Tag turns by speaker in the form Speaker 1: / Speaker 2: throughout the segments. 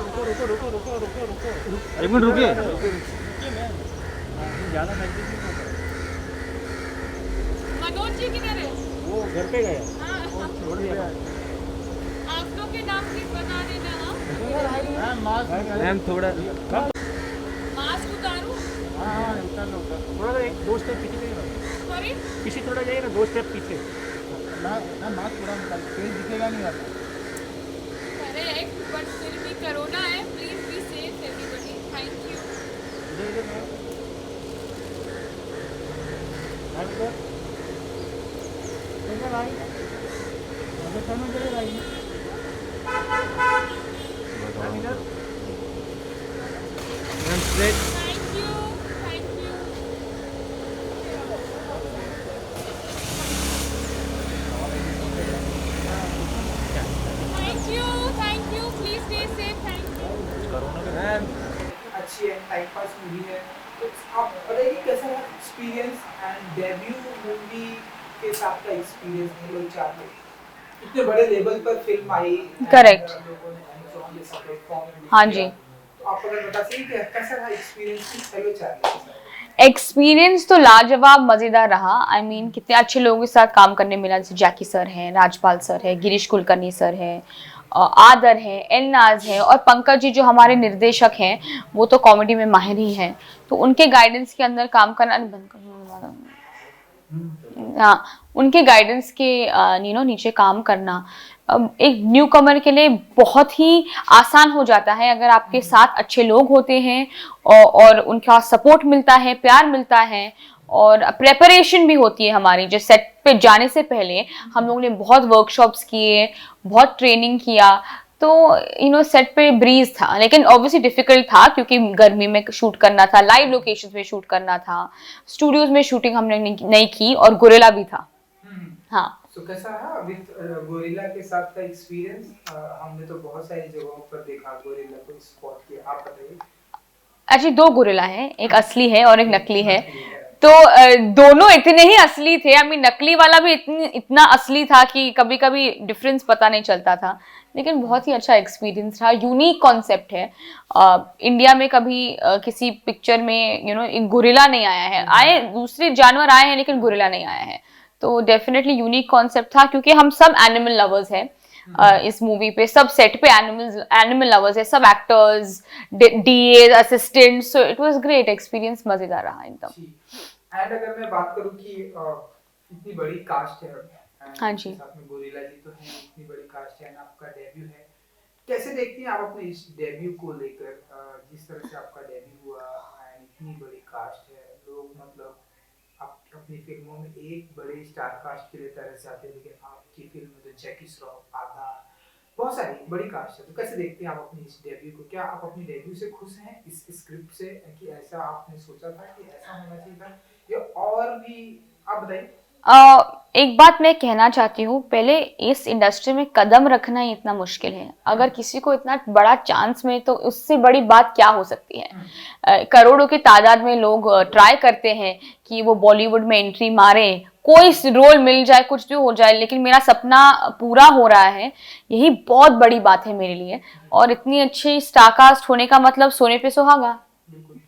Speaker 1: एक मिनट रुकिए।
Speaker 2: मनोज जी किधर है?
Speaker 1: वो घर पे गया।
Speaker 2: हाँ,
Speaker 1: छोड़ दिया।
Speaker 2: आप लोग के नाम प्लीज बता देना। हाँ,
Speaker 1: मैम थोड़ा
Speaker 2: मास्क उतारूं?
Speaker 1: थोड़ा सा एक दो स्टेप पीछे जाइए।
Speaker 2: सॉरी,
Speaker 1: पीछे थोड़ा जाइए ना, दो स्टेप पीछे।
Speaker 2: करेक्ट, बट फिर भी कोरोना है, please be safe everybody, thank you. Thank you, thank you. Thank you, please stay safe, thank you.
Speaker 3: अच्छी है, टाइम पास मूवी है। तो आप बताइए कैसा रहा एक्सपीरियंस एंड डेब्यू मूवी के साथ का एक्सपीरियंस हेलो चार्ली। इतने बड़े लेवल पर फिल्म आई।
Speaker 4: Correct.
Speaker 3: लोगों ने एमेज़ॉन जैसा प्लेटफॉर्म
Speaker 4: हाँ जी।
Speaker 3: तो आप अगर बता सकें कि कैसा रहा एक्सपीरियंस हेलो चार्ली के साथ?
Speaker 4: एक्सपीरियंस तो लाजवाब मजेदार रहा। आई मीन कितने अच्छे लोगों के साथ काम करने मिला, जैसे जैकी सर हैं, राजपाल सर है, गिरीश कुलकर्णी सर हैं, आदर है, एलनाज है, और पंकज जी जो हमारे निर्देशक हैं वो तो कॉमेडी में माहिर ही हैं। तो उनके गाइडेंस के अंदर काम करना, हाँ, उनके गाइडेंस के नीचे काम करना एक न्यू कमर के लिए बहुत ही आसान हो जाता है अगर आपके साथ अच्छे लोग होते हैं और उनका सपोर्ट मिलता है, प्यार मिलता है, और प्रेपरेशन भी होती है हमारी। जो सेट पे जाने से पहले हम लोगों ने बहुत वर्कशॉप्स किए, बहुत ट्रेनिंग किया। तो सेट पे ब्रीज था, लेकिन ऑब्वियसली डिफिकल्ट था क्योंकि गर्मी में शूट करना था, लाइव लोकेशंस में शूट करना था, स्टूडियोज में शूटिंग हमने नहीं की, और गोरेला भी था। हाँ,
Speaker 3: तो कैसा रहा विद गोरिल्ला के साथ का एक्सपीरियंस? हमने तो बहुत सारी जगहों पर देखा गोरिल्ला को स्पॉट किया, आप बताइए।
Speaker 4: एक्चुअली दो गोरिल्ला हैं, एक असली है और एक नकली है। तो दोनों इतने ही असली थे। आई मीन नकली वाला भी इतना असली था कि कभी कभी डिफरेंस पता नहीं चलता था, लेकिन बहुत ही अच्छा एक्सपीरियंस था। यूनिक कॉन्सेप्ट है। इंडिया में कभी किसी पिक्चर में एक गोरिल्ला नहीं आया है। आए दूसरे जानवर आए हैं लेकिन गोरिल्ला नहीं आया है। तो डेफिनेटली यूनिक कॉन्सेप्ट था क्योंकि हम सब एनिमल लवर्स हैं। इस मूवी पे सब सेट पे एनिमल लवर्स है, सब actors, DA assistant. So it was great experience, मजेदार रहा एकदम।
Speaker 3: एंड अगर मैं बात करूं कि इतनी बड़ी कास्ट है
Speaker 4: हाँ
Speaker 3: and
Speaker 4: जी।
Speaker 3: साथ में गोरिल्ला जी तो हैं, इतनी बड़ी कास्ट है and आपका डेब्यू है, कैसे देखती हैं आप अपने इस डेब्यू को लेकर? जिस तरह से आपका डेब्यू हुआ एंड इतनी बड़ी कास्ट है, लोग मतलब आप अपनी फिल्मों में एक बड़े स्टार कास्ट के लिए तरस जाते हैं, लेकिन आपकी फिल्म में तो जैकी श्रॉफ, आदा, बहुत सारी बड़ी कास्ट है। तो कैसे देखते हैं आप अपनी इस डेब्यू को? क्या आप अपनी डेब्यू से खुश हैं, इस स्क्रिप्ट से, कि ऐसा आपने सोचा था कि ऐसा होना चाहिए था, या और भी? आप बताइए।
Speaker 4: एक बात मैं कहना चाहती हूँ, पहले इस इंडस्ट्री में कदम रखना ही इतना मुश्किल है। अगर किसी को इतना बड़ा चांस मिले तो उससे बड़ी बात क्या हो सकती है। करोड़ों की तादाद में लोग ट्राई करते हैं कि वो बॉलीवुड में एंट्री मारे, कोई रोल मिल जाए, कुछ भी हो जाए, लेकिन मेरा सपना पूरा हो रहा है, यही बहुत बड़ी बात है मेरे लिए। और इतनी अच्छी स्टारकास्ट होने का मतलब सोने पे सुहागा।
Speaker 3: बिल्कुल।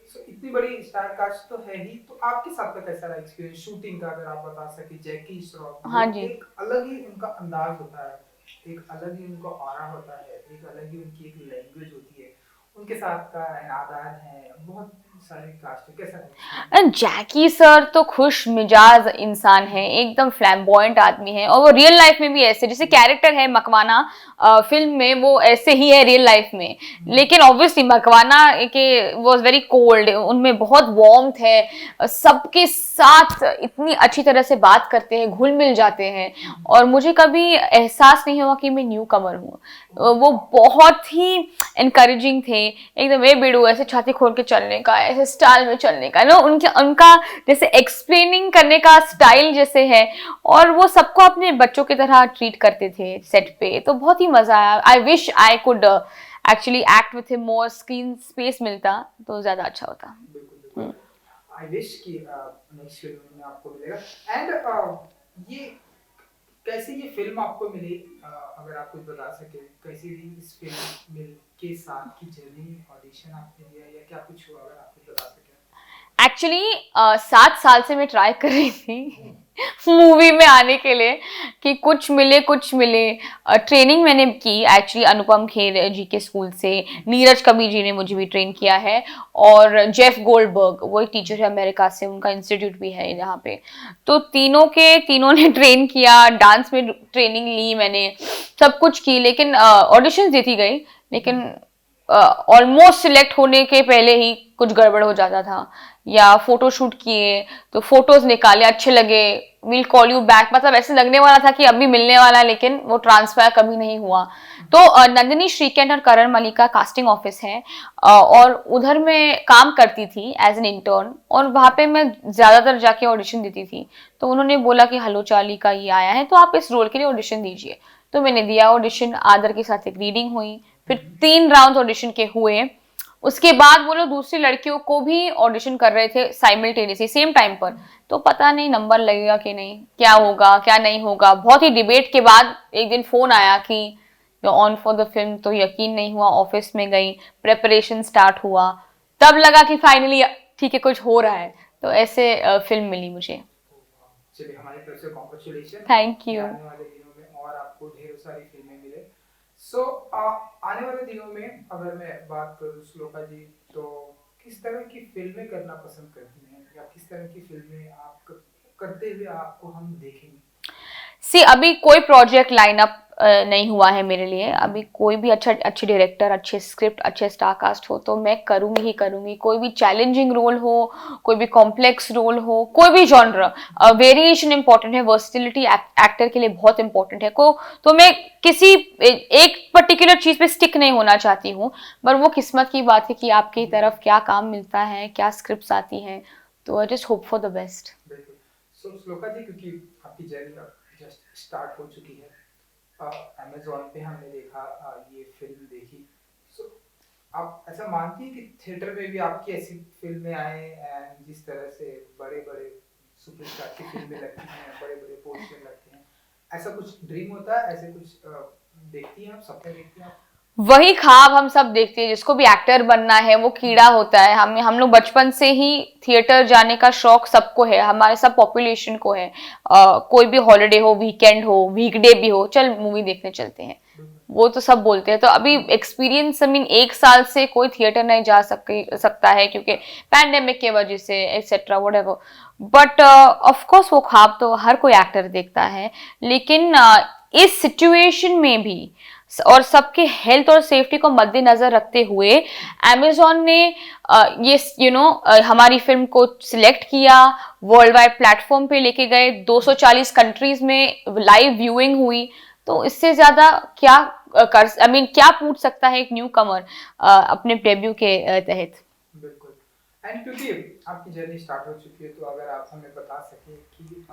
Speaker 3: सो इतनी बड़ी स्टार कास्ट तो है ही, तो आपके साथ का कैसा रहा एक्सपीरियंस शूटिंग का? अगर आप बता सके, जैकी श्रॉफ,
Speaker 4: हाँ जी।
Speaker 3: एक अलग ही उनका अंदाज होता है, एक अलग ही उनका ऑरा होता है, एक अलग ही उनकी एक लैंग्वेज होती है। उनके साथ का आदान है, बहुत सारे कास्ट है, कैसा रहा?
Speaker 4: जैकी सर तो खुश मिजाज इंसान है, एकदम फ्लैम्बॉयंट आदमी है, और वो रियल लाइफ में भी ऐसे, जैसे कैरेक्टर है मकवाना फिल्म में, वो ऐसे ही है रियल लाइफ में। लेकिन ऑब्वियसली मकवाना के वाज वेरी कोल्ड, उनमें बहुत वार्मथ है, सबके साथ इतनी अच्छी तरह से बात करते हैं, घुल मिल जाते हैं, और मुझे कभी एहसास नहीं हुआ कि मैं न्यू कमर हूँ। वो बहुत ही इनकरेजिंग थे एकदम। ए बेडू, ऐसे छाती खोल के चलने का, ऐसे स्टाइल में चलने का, उनका जैसे एक्सप्लेनिंग करने का स्टाइल जैसे है, और वो सबको अपने बच्चों की तरह ट्रीट करते थे सेट पे। तो बहुत ही मजा आया। I wish I could actually act with him more, screen space मिलता तो ज्यादा अच्छा होता।
Speaker 3: बिल्कुल। आई विश कि नेक्स्ट फिल्म में आपको मिलेगा। एंड ये कैसी ये फिल्म आपको मिली, अगर आप कुछ बता सके, कैसी रही इस फिल्म मिल के साथ की जर्नी, ऑडिशन आपने दिया या क्या कुछ हुआ, अगर आप कुछ बता सके।
Speaker 4: एक्चुअली 7 साल से मैं ट्राई कर रही थी मूवी में आने के लिए कि कुछ मिले। ट्रेनिंग मैंने की एक्चुअली अनुपम खेर जी के स्कूल से, नीरज कबीर जी ने मुझे भी ट्रेन किया है, और जेफ गोल्डबर्ग वो एक टीचर है अमेरिका से, उनका इंस्टीट्यूट भी है यहाँ पे। तो तीनों ने ट्रेन किया, डांस में ट्रेनिंग ली मैंने, सब कुछ की, लेकिन ऑडिशन देती गई, लेकिन ऑलमोस्ट सिलेक्ट होने के पहले ही कुछ गड़बड़ हो जाता था, या फोटो शूट किए तो फोटोज निकाले, अच्छे लगे, विल कॉल यू बैक, मतलब ऐसे लगने वाला था कि अभी मिलने वाला है, लेकिन वो ट्रांसफर कभी नहीं हुआ। तो नंदिनी श्रीकंठ और करण मलिक का कास्टिंग ऑफिस है, और उधर मैं काम करती थी एज एन इंटर्न, और वहाँ पे मैं ज्यादातर जाके ऑडिशन देती थी। तो उन्होंने बोला कि हलो चार्ली का ये आया है तो आप इस रोल के लिए ऑडिशन दीजिए। तो मैंने दिया ऑडिशन, आदर के साथ एक रीडिंग हुई, फिर 3 राउंड ऑडिशन के हुए। उसके बाद वो लोग दूसरी लड़कियों को भी ऑडिशन कर रहे थे साइमल्टेनियसली सेम टाइम पर। तो पता नहीं नंबर लगेगा कि नहीं, क्या होगा क्या नहीं होगा। बहुत ही डिबेट के बाद एक दिन फोन आया कि you on for the film. तो यकीन नहीं हुआ, ऑफिस में गई, प्रेपरेशन स्टार्ट हुआ, तब लगा कि फाइनली ठीक है कुछ हो रहा है। तो ऐसे फिल्म मिली मुझे।
Speaker 3: चलिए हमारी तरफ से कांग्रेचुलेशन।
Speaker 4: Thank you.
Speaker 3: आने वाले दिनों में और आपको ढेर सारी फिल्में मिले। सो आने वाले दिनों में अगर मैं बात करूं श्लोका जी, तो किस तरह की फिल्में करना पसंद करती हैं, या किस तरह की फिल्में आप करते हुए आपको हम देखेंगे?
Speaker 4: सी अभी कोई प्रोजेक्ट लाइनअप नहीं हुआ है मेरे लिए। अभी कोई भी अच्छे डायरेक्टर, अच्छे स्क्रिप्ट, अच्छे स्टार कास्ट हो तो मैं करूंगी ही करूंगी। कोई भी चैलेंजिंग रोल हो, कोई भी कॉम्प्लेक्स रोल हो, कोई भी जॉनर, वेरिएशन इंपॉर्टेंट है, वर्सिटिलिटी एक्टर के लिए बहुत इंपॉर्टेंट है। तो मैं किसी एक पर्टिकुलर चीज पे स्टिक नहीं होना चाहती हूँ, पर वो किस्मत की बात है कि आपकी तरफ क्या काम मिलता है, क्या स्क्रिप्ट आती हैं। तो I just hope for the best.
Speaker 3: बिल्कुल। सो श्लोका जी, क्योंकि आपकी जर्नी जस्ट स्टार्ट हो चुकी है, अमेज़न पे हमने देखा, ये फिल्म देखी। सो आप ऐसा मानती हैं कि थिएटर में भी आपकी ऐसी फिल्में आए, एंड जिस तरह से बड़े बड़े सुपरस्टार की फिल्में लगती हैं, बड़े बड़े पोस्टर लगते हैं, ऐसा कुछ ड्रीम होता है, ऐसे कुछ देखती हैं आप, सपने देखती हैं आप?
Speaker 4: वही ख्वाब हम सब देखते हैं, जिसको भी एक्टर बनना है वो कीड़ा होता है। हम लोग बचपन से ही थिएटर जाने का शौक सबको है, हमारे सब पॉपुलेशन को है। कोई भी हॉलिडे हो, वीकेंड हो, वीकडे भी हो, चल मूवी देखने चलते हैं, वो तो सब बोलते हैं। तो अभी एक्सपीरियंस 1 साल से कोई थिएटर नहीं जा सकता है क्योंकि पैंडेमिक के वजह से etcetera whatever. But of course वो ख्वाब तो हर कोई एक्टर देखता है, लेकिन इस सिचुएशन में भी और सबके हेल्थ और सेफ्टी को मद्देनजर रखते हुए अमेज़न ने ये हमारी फिल्म को सिलेक्ट किया, वर्ल्ड वाइड प्लेटफॉर्म पे लेके गए, 240 कंट्रीज में लाइव व्यूइंग हुई। तो इससे ज्यादा क्या क्या पूछ सकता है एक न्यू कमर अपने डेब्यू के तहत।
Speaker 3: बिल्कुल। एंड क्योंकि आपकी जर्नी स्टार्ट हो चुकी है, तो अगर आप हमें बता सकें कि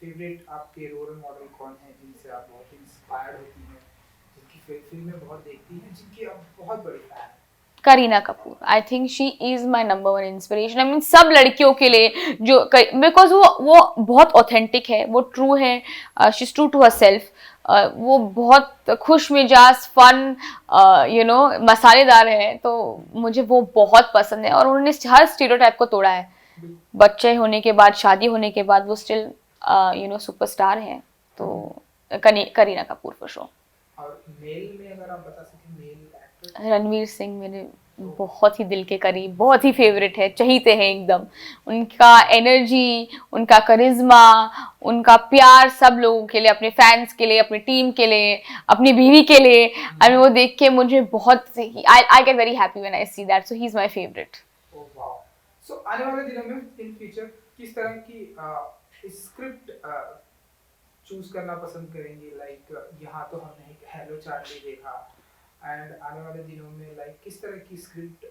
Speaker 3: फेवरेट आपके रोल मॉडल कौन है, जिनसे आप बहुत इंस्पायर्ड होती हैं, जिनकी फिल्में बहुत देखती हैं, जिनकी आप बहुत बड़ी फैन हैं?
Speaker 4: Kareena Kapoor, I think she is my number 1 inspiration. सब लड़कियों के लिए जो, बिकॉज वो बहुत ऑथेंटिक है, वो ट्रू है, she is true to herself. वो बहुत खुश मिजाज, फन, मसालेदार है। तो मुझे वो बहुत पसंद है, और उन्होंने हर स्टीरियोटाइप को तोड़ा है। बच्चे होने के बाद, शादी होने के बाद वो स्टिल सुपरस्टार है। तो करीना कपूर फॉर श्योर।
Speaker 3: और मेल में अगर आप बता सकें, मेल एक्टर?
Speaker 4: रणवीर सिंह मेरे बहुत ही दिल के करीब, बहुत ही फेवरेट है, चहीते हैं एकदम। उनका एनर्जी, उनका करिश्मा, उनका प्यार सब लोगों के लिए, अपने फैंस के लिए, अपनी टीम के लिए, अपनी बीवी के लिए। और वो देख के मुझे बहुत I get very happy when I see that. So he is my favourite.
Speaker 3: Oh wow. So आने वाले दिनों में इन फ्यूचर किस तरह की स्क्रिप्ट चूज करना पसंद करेंगे? लाइक यहाँ तो हमने एक हेलो चार्ली देखा, एंड आने वाले दिनों में लाइक किस तरह की स्क्रिप्ट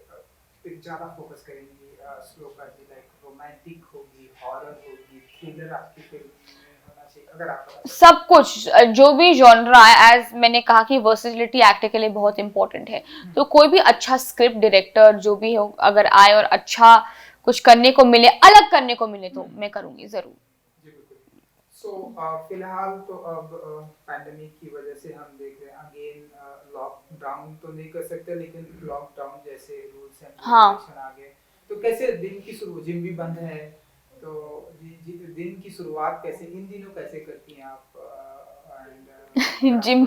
Speaker 3: पे ज्यादा फोकस करेंगे श्लोका जी? लाइक रोमांटिक होगी, हॉरर होगी, थ्रिलर आपकी फिल्म में होना चाहिए, अगर आप
Speaker 4: सब कुछ जो भी जॉनरा है। एज मैंने कहा कि वर्सेटिलिटी एक्टर के लिए बहुत इंपॉर्टेंट है। तो कोई भी अच्छा स्क्रिप्ट डायरेक्टर जो भी हो, अगर आए और अच्छा कुछ करने को मिले, अलग करने को मिले, तो मैं करूंगी जरूर।
Speaker 3: सो फिलहाल तो अब पैंडेमिक की वजह से हम देख रहे हैं अगेन लॉकडाउन तो नहीं कर सकते, लेकिन लॉकडाउन जैसे रूल्स एंड
Speaker 4: हाँ।
Speaker 3: रेगुलेशन आ गए। तो कैसे दिन की शुरू, जिम भी बंद है, तो दिन की शुरुआत कैसे इन दिनों कैसे करती हैं आप?
Speaker 4: जिम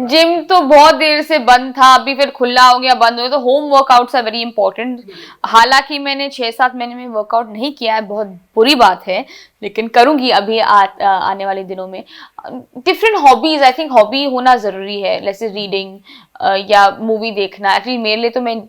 Speaker 4: जिम तो बहुत देर से बंद था, अभी फिर खुला हो गया, बंद हो गया, तो home workouts are very important. हालांकि मैंने 6-7 महीने में वर्कआउट नहीं किया है, बहुत बुरी बात है, लेकिन करूंगी अभी आने वाले दिनों में। Different hobbies, I think hobby होना जरूरी है, जैसे रीडिंग या मूवी देखना। एक्चुअली मेरे लिए तो मैं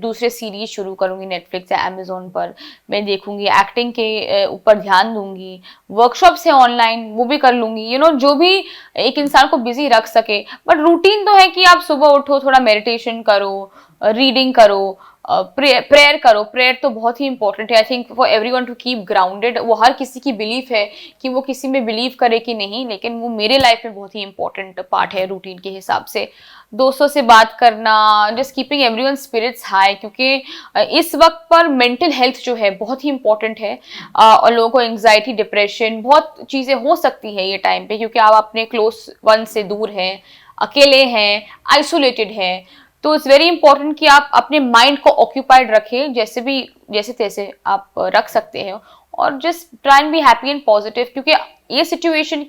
Speaker 4: दूसरे सीरीज शुरू करूंगी नेटफ्लिक्स या अमेजोन पर, मैं देखूंगी, एक्टिंग के ऊपर ध्यान दूंगी, वर्कशॉप्स है ऑनलाइन वो भी कर लूंगी, जो भी एक इंसान को बिजी रख सके। बट रूटीन तो है कि आप सुबह उठो, थोड़ा मेडिटेशन करो, रीडिंग करो, प्रेयर करो। प्रेयर तो बहुत ही इंपॉर्टेंट है, I think for everyone to keep grounded. वो हर किसी की बिलीफ है कि वो किसी में बिलीव करे कि नहीं, लेकिन वो मेरे लाइफ में बहुत ही इंपॉर्टेंट पार्ट है रूटीन के हिसाब से। दोस्तों से बात करना, just keeping everyone spirits high, क्योंकि इस वक्त पर मेंटल हेल्थ जो है बहुत ही इंपॉर्टेंट है। और लोगों को एंग्जाइटी, डिप्रेशन, बहुत चीज़ें हो सकती है ये टाइम पे, क्योंकि आप अपने क्लोज वन से दूर हैं, अकेले हैं, आइसोलेटेड हैं। तो इट्स वेरी इंपॉर्टेंट कि आप अपने माइंड को ऑक्यूपाइड रखें, जैसे तैसे आप रख सकते हैं, और just try and be happy and positive, क्योंकि ये सिचुएशन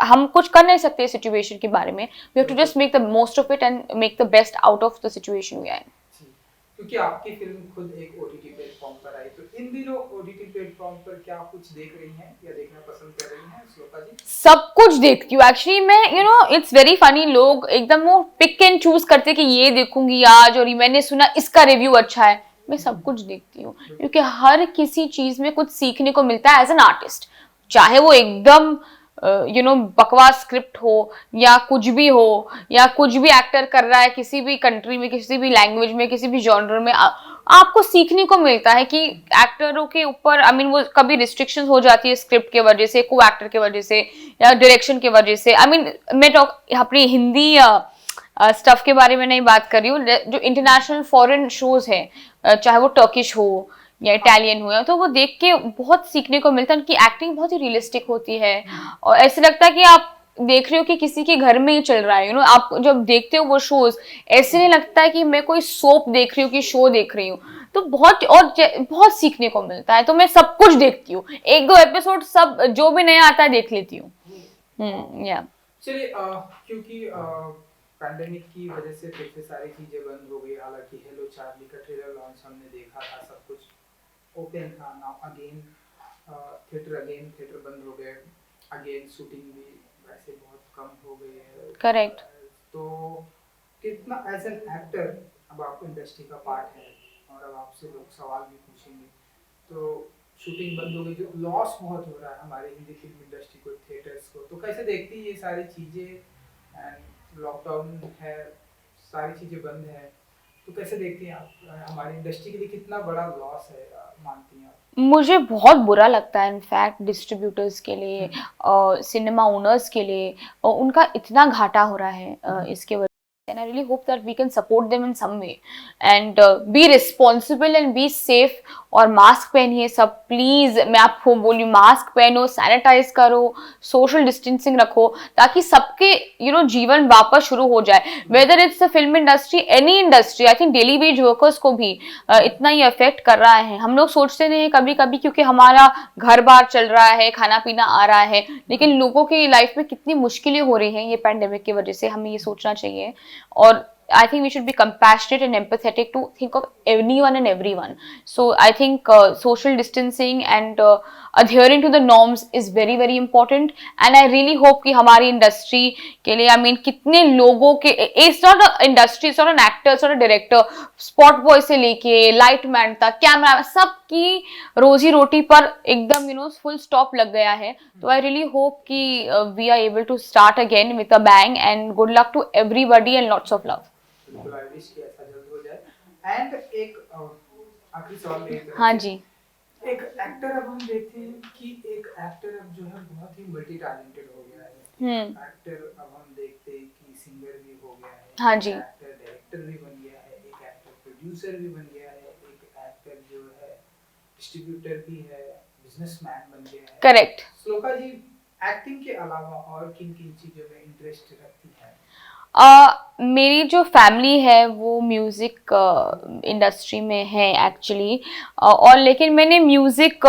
Speaker 4: हम कुछ कर नहीं सकते इस सिचुएशन के बारे में। We have to just make the most of it and make the best out of the situation we are in.
Speaker 3: क्योंकि आपकी फिल्म खुद एक ओटीटी प्लेटफॉर्म पर आई, तो इन दिनों ओटीटी प्लेटफॉर्म पर क्या कुछ देख रही हैं या देखना पसंद कर रही हैं श्लोका जी?
Speaker 4: सब कुछ देखती हूँ एक्चुअली मैं, इट्स वेरी फनी, लोग एकदम वो पिक एंड चूज करते कि ये देखूंगी आज, और मैंने सुना इसका रिव्यू अच्छा है। मैं सब कुछ देखती हूँ, क्योंकि हर किसी चीज में कुछ सीखने को मिलता है एज एन आर्टिस्ट, चाहे वो एकदम बकवास स्क्रिप्ट हो या कुछ भी हो, या कुछ भी एक्टर कर रहा है किसी भी कंट्री में, किसी भी लैंग्वेज में, किसी भी जॉनर में, आपको सीखने को मिलता है कि एक्टरों के ऊपर वो कभी रिस्ट्रिक्शंस हो जाती है स्क्रिप्ट के वजह से, को एक्टर के वजह से, या डायरेक्शन के वजह से। मैं अपनी हिंदी स्टफ के बारे में नहीं बात कर रही हूँ, जो इंटरनेशनल फॉरेन शोज हैं, चाहे वो टर्किश हो या इटालियन हुआ, तो वो देख के बहुत सीखने को मिलता है। उनकी एक्टिंग बहुत ही रियलिस्टिक होती है, और ऐसे लगता है कि आप देख रहे हो कि किसी के घर में ही चल रहा है। आप जब देखते हो वो शोज, ऐसे नहीं लगता है कि मैं कोई सोप देख रही हूँ कि शो देख रही हूँ। तो बहुत सीखने को मिलता है, तो मैं सब कुछ देखती हूँ, 1-2 एपिसोड सब जो भी नया आता है देख लेती हूँ। या
Speaker 3: चलिए, क्योंकि पैंडेमिक की वजह से फिर से सारी चीजें बंद हो गई। हालांकि हेलो चार्ली का ट्रेलर लॉन्च हमने देखा था, सब कुछ ओपन था। नाउ अगेन थिएटर बंद हो गए, अगेन शूटिंग भी वैसे बहुत कम हो गई है।
Speaker 4: करेक्ट।
Speaker 3: तो कितना एज एन एक्टर, अब आप इंडस्ट्री का पार्ट है और अब आपसे लोग सवाल भी पूछेंगे, तो शूटिंग बंद हो गई, जो लॉस बहुत हो रहा है हमारे हिंदी फिल्म इंडस्ट्री को, थिएटर्स को, तो कैसे देखती है ये सारी चीजें? एंड लॉकडाउन है, सारी चीजें बंद है, तो कैसे देखती हैं आप? हमारी इंडस्ट्री के लिए कितना बड़ा लॉस है, मानती हैं आप?
Speaker 4: मुझे बहुत बुरा लगता है इनफैक्ट डिस्ट्रीब्यूटर्स के लिए, सिनेमा ओनर्स के लिए, उनका इतना घाटा हो रहा है इसके वजह से। And I really hope that we can support them in some way and be responsible and be safe। और मास्क पहनिए सब प्लीज, मैं आपको बोलूँ, मास्क पहनो, सैनिटाइज करो, सोशल डिस्टेंसिंग रखो, ताकि सबके जीवन वापस शुरू हो जाए। Whether it's the film industry, any industry, I think daily veg workers को भी इतना ही अफेक्ट कर रहा है। हम लोग सोचते नहीं कभी कभी, क्योंकि हमारा घर बार चल रहा है, खाना पीना आ रहा है, लेकिन लोगों की लाइफ में कितनी मुश्किलें हो रही हैं ये पैंडेमिक की वजह से, हमें ये सोचना चाहिए। और I think we should be compassionate and empathetic to think of anyone and everyone. So I think social distancing and adhering to the norms is very very important, and I really hope कि हमारी industry के लिए कितने लोगों के, it's not an industry, it's not an actor, it's not a director, spot boy से लेके light man तक, कैमरा, सबकी रोजी रोटी पर एकदम फुल स्टॉप लग गया है। तो I really hope कि we are able to start again with a bang, and good luck to everybody and lots of love।
Speaker 3: बिल्कुल, आई विश कि ऐसा जल्द हो जाए। एंड एक आखिरी सवाल मेरी तरफ
Speaker 4: हाँ
Speaker 3: से।
Speaker 4: जी।
Speaker 3: एक एक्टर, अब हम देखते हैं कि एक एक्टर अब जो है बहुत ही मल्टी टैलेंटेड हो गया है। एक्टर अब हम देखते हैं कि सिंगर भी हो गया है,
Speaker 4: हाँ जी।
Speaker 3: एक्टर डायरेक्टर भी बन गया है, एक एक्टर प्रोड्यूसर भी बन गया है, एक एक्टर जो है डिस्ट्रीब्यूटर भी है, बिजनेसमैन बन गए हैं।
Speaker 4: करेक्ट।
Speaker 3: श्लोका जी एक्टिंग के अलावा और किन किन चीजों में इंटरेस्ट रखती हैं?
Speaker 4: मेरी जो फैमिली है वो म्यूज़िक इंडस्ट्री में है एक्चुअली, और लेकिन मैंने म्यूज़िक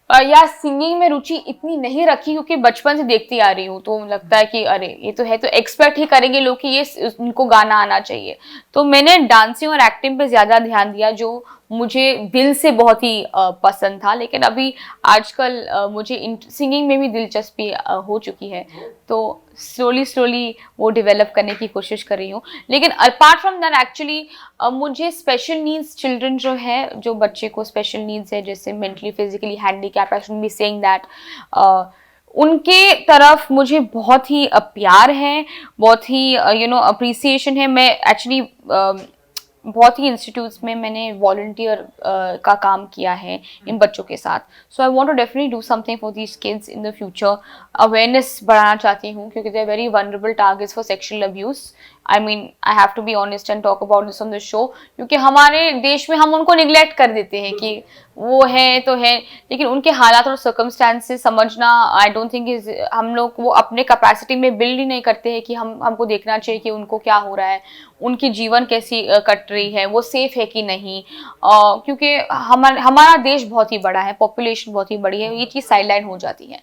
Speaker 4: या सिंगिंग में रुचि इतनी नहीं रखी क्योंकि बचपन से देखती आ रही हूँ, तो लगता है कि अरे ये तो है, तो एक्सपेक्ट ही करेंगे लोग कि ये उनको गाना आना चाहिए। तो मैंने डांसिंग और एक्टिंग पे ज़्यादा ध्यान दिया जो मुझे दिल से बहुत ही पसंद था। लेकिन अभी आजकल मुझे सिंगिंग में भी दिलचस्पी हो चुकी है, तो स्लोली वो डेवलप करने की कोशिश कर रही हूँ। लेकिन अपार्ट फ्रॉम दैट एक्चुअली मुझे स्पेशल नीड्स चिल्ड्रन जो है, जो बच्चे को स्पेशल नीड्स है, जैसे mentally physically handicap, I should be saying that, उनके तरफ मुझे बहुत ही प्यार है, बहुत ही अप्रिसिएशन है। मैं एक्चुअली बहुत ही इंस्टीट्यूट्स में मैंने वॉलंटियर का काम किया है इन बच्चों के साथ। So I want to definitely do something for these kids in the future. Awareness बढ़ाना चाहती हूँ क्योंकि they are very vulnerable targets for sexual abuse. I mean I have to be honest and talk about this on the show, क्योंकि हमारे देश में हम उनको निगलेक्ट कर देते हैं कि वो है तो है, लेकिन उनके हालात और सर्कमस्टांसेस समझना आई डोंट थिंक इज, हम लोग वो अपने कैपेसिटी में बिल्ड ही नहीं करते हैं कि हमको देखना चाहिए कि उनको क्या हो रहा है, उनकी जीवन कैसी कट रही है, वो सेफ है कि नहीं, क्योंकि हमारा देश बहुत ही बड़ा है, पॉपुलेशन बहुत ही बड़ी है, ये चीज़ साइडलाइन हो जाती है।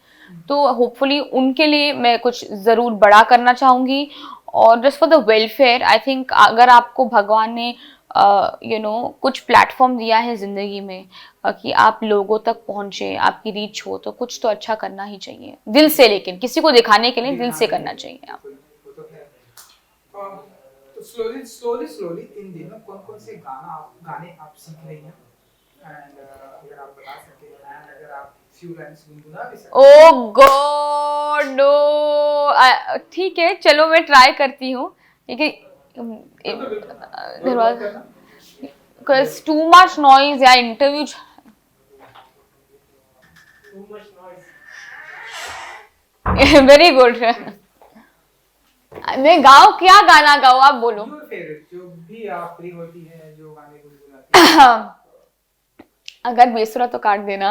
Speaker 4: तो होपफुली उनके लिए मैं कुछ ज़रूर बड़ा करना चाहूँगी। और just for the welfare, I think अगर आपको भगवान ने कुछ प्लेटफॉर्म दिया है ज़िंदगी में कि आप लोगों तक पहुँचे, आपकी रीच हो, तो कुछ तो अच्छा करना ही चाहिए दिल से, लेकिन किसी को दिखाने के लिए दिल से करना चाहिए आप।
Speaker 3: तो स्लोली इन दिनों कौन से गाने आप सीख रही हैं? एंड अगर आप बता सके, एंड अगर आप फ्यू लाइंस गुनगुना भी सके।
Speaker 4: ओह गॉड नो, ठीक है चलो मैं ट्राई करती हूँ, लेकिन because too much noise या इंटरव्यू वेरी गुड। मैं गाऊं, क्या गाना गाऊं आप बोलो?
Speaker 3: Your favorite, जो भी आप फ्री होती है, जो गाने गुनगुनाती हैं।
Speaker 4: अगर बेसुरा तो काट देना।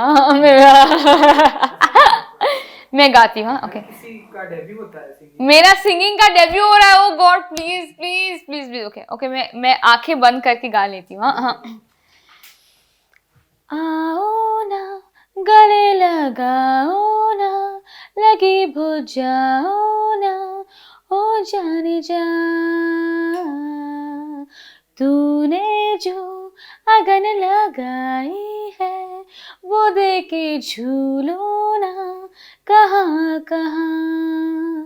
Speaker 4: मैं गाती हूँ, ओके।
Speaker 3: किसी का डेब्यू होता है सिंगिंग?
Speaker 4: मेरा सिंगिंग का डेब्यू हो रहा है, oh god please please please please, okay okay, मैं आंखें बंद करके गा लेती हूँ। हाँ, आओ ना गले लगाओ ना, लगी भुज जाओ ना, ओ जाने जा, तूने जो अगन लगाई है वो दे के झूलो ना, कहाँ कहाँ।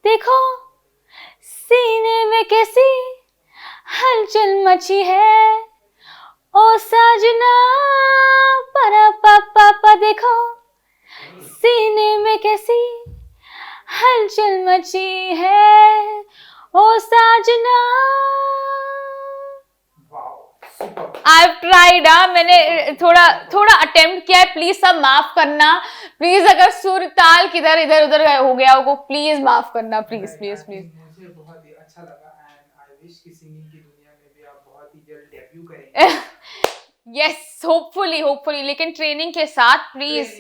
Speaker 4: देखो सीने में कैसी हलचल मची है, ओ साजना परा पापा, देखो सीने में कैसी हलचल मची है, ओ साजना। I've tried, मैंने थोड़ा अटेम्प्ट किया है, प्लीज सब माफ करना, प्लीज अगर सुर ताल किधर इधर उधर हो गया हो प्लीज माफ करना, प्लीज प्लीज प्लीज।
Speaker 3: मुझे बहुत ही अच्छा लगा एंड आई विश कि सिंगिंग की दुनिया में भी आप बहुत ही जल्द डेब्यू करेंगे।
Speaker 4: यस होपफुली, लेकिन ट्रेनिंग के साथ प्लीज।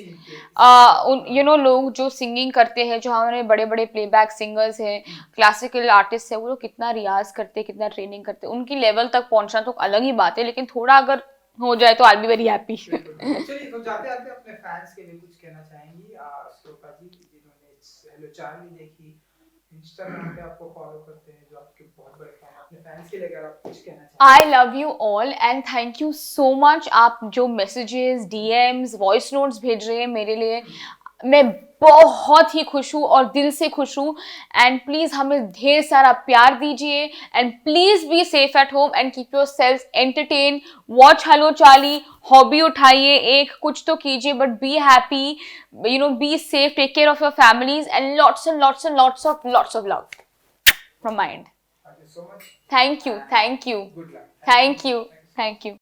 Speaker 4: लोग जो सिंगिंग करते हैं, जो हमारे बड़े बड़े प्लेबैक सिंगर्स हैं, क्लासिकल आर्टिस्ट है, वो लोग कितना रियाज करते हैं, कितना ट्रेनिंग करते हैं, उनकी लेवल तक पहुंचना तो अलग ही बात है, लेकिन थोड़ा अगर हो जाए तो आई बी वेरी हैप्पी।
Speaker 3: चलिए, तो जाते आते अपने फैंस के लिए कुछ कहना चाहेंगी? श्लोका जी, जिन्होंने हेलो चार्ली देखी, इंस्टाग्राम पे आपको फॉलो करते हैं, जो आपके बहुत बड़े फैन, अपने फैंस के लिए अगर आप कुछ कहना चाहें।
Speaker 4: I love you all and thank you so much. आप जो मैसेजेस, डीएम्स, वॉइस नोट्स भेज रहे हैं मेरे लिए, मैं बहुत ही खुश हूँ और दिल से खुश हूँ। एंड प्लीज़ हमें ढेर सारा प्यार दीजिए and please be safe at home and keep yourself entertain. Watch Hello Charlie, hobby उठाइए, एक कुछ तो कीजिए, but be happy, be safe, take care of your families and lots of love from my end.
Speaker 3: Thank you so much.
Speaker 4: Thank you.
Speaker 3: Good luck.
Speaker 4: Thank you.